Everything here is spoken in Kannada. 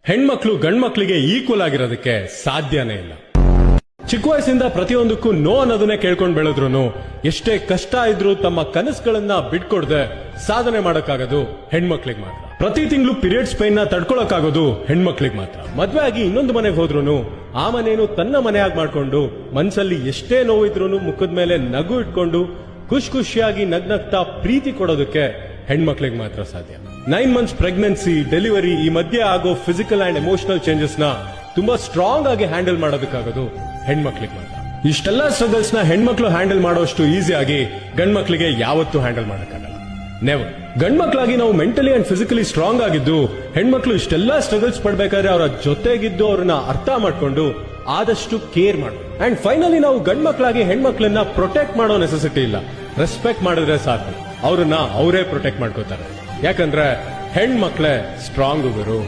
ಹೆಣ್ಮಕ್ಳು ಗಂಡ್ಮಕ್ಳಿಗೆ ಈಕ್ವಲ್ ಆಗಿರೋದಕ್ಕೆ ಸಾಧ್ಯನೇ ಇಲ್ಲ. ಚಿಕ್ಕ ವಯಸ್ಸಿಂದ ಪ್ರತಿಯೊಂದಕ್ಕೂ ನೋ ಅನ್ನೋದನ್ನೇ ಕೇಳ್ಕೊಂಡ್ ಬೆಳೆದ್ರು ಎಷ್ಟೇ ಕಷ್ಟ ಇದ್ರೂ ತಮ್ಮ ಕನಸುಗಳನ್ನ ಬಿಟ್ಕೊಡ್ದೆ ಸಾಧನೆ ಮಾಡಕ್ಕಾಗೋದು ಹೆಣ್ಮಕ್ಳಿಗೆ ಮಾತ್ರ. ಪ್ರತಿ ತಿಂಗಳು ಪೀರಿಯಡ್ಸ್ ಪೈನ್ ನ ತಡ್ಕೊಳಕ್ಕಾಗೋದು ಹೆಣ್ಮಕ್ಳಿಗೆ ಮಾತ್ರ. ಮದ್ವೆ ಆಗಿ ಇನ್ನೊಂದು ಮನೆಗೆ ಹೋದ್ರು ಆ ಮನೇನು ತನ್ನ ಮನೆಯಾಗಿ ಮಾಡ್ಕೊಂಡು ಮನ್ಸಲ್ಲಿ ಎಷ್ಟೇ ನೋವಿದ್ರು ಮುಖದ ಮೇಲೆ ನಗು ಇಟ್ಕೊಂಡು ಖುಷಿಯಾಗಿ ನಗ್ನಗ್ತಾ ಪ್ರೀತಿ ಕೊಡೋದಕ್ಕೆ ಹೆಣ್ಮಕ್ಳಿಗೆ ಮಾತ್ರ ಸಾಧ್ಯ. 9 months ಪ್ರೆಗ್ನೆನ್ಸಿ, ಡೆಲಿವರಿ, ಈ ಮಧ್ಯೆ ಆಗೋ ಫಿಸಿಕಲ್ ಅಂಡ್ ಎಮೋಷನಲ್ ಚೇಂಜಸ್ ನ ತುಂಬಾ ಸ್ಟ್ರಾಂಗ್ ಆಗಿ ಹ್ಯಾಂಡಲ್ ಮಾಡೋದಕ್ಕಾಗೋದು ಹೆಣ್ಮಕ್ಳಿಗೆ ಮಾತ್ರ. ಇಷ್ಟೆಲ್ಲಾ ಸ್ಟ್ರಗಲ್ಸ್ ನ ಹೆಣ್ಮಕ್ಳು ಹ್ಯಾಂಡಲ್ ಮಾಡೋಷ್ಟು ಈಸಿ ಆಗಿ ಗಂಡ್ಮಕ್ಳಿಗೆ ಯಾವತ್ತೂ ಹ್ಯಾಂಡಲ್ ಮಾಡಕ್ಕಾಗಲ್ಲ. ನೆವರ್. ಗಂಡ್ಮಕ್ಳಾಗಿ ನಾವು ಮೆಂಟಲಿ ಅಂಡ್ ಫಿಸಿಕಲಿ ಸ್ಟ್ರಾಂಗ್ ಆಗಿದ್ದು ಹೆಣ್ಮಕ್ಳು ಇಷ್ಟೆಲ್ಲಾ ಸ್ಟ್ರಗಲ್ಸ್ ಪಡ್ಬೇಕಾದ್ರೆ ಅವರ ಜೊತೆಗಿದ್ದು ಅವ್ರನ್ನ ಅರ್ಥ ಮಾಡ್ಕೊಂಡು ಆದಷ್ಟು ಕೇರ್ ಮಾಡಬೇಕು. ಅಂಡ್ ಫೈನಲಿ ನಾವು ಗಂಡ್ಮಕ್ಳಾಗಿ ಹೆಣ್ಮಕ್ಳನ್ನ ಪ್ರೊಟೆಕ್ಟ್ ಮಾಡೋ ನೆಸೆಸಿಟಿ ಇಲ್ಲ, ರೆಸ್ಪೆಕ್ಟ್ ಮಾಡಿದ್ರೆ ಸಾಕು, ಅವ್ರನ್ನ ಅವರೇ ಪ್ರೊಟೆಕ್ಟ್ ಮಾಡ್ಕೋತಾರೆ. ಯಾಕಂದ್ರೆ ಹೆಣ್ಮಕ್ಳೇ ಸ್ಟ್ರಾಂಗ್ ಗುರು.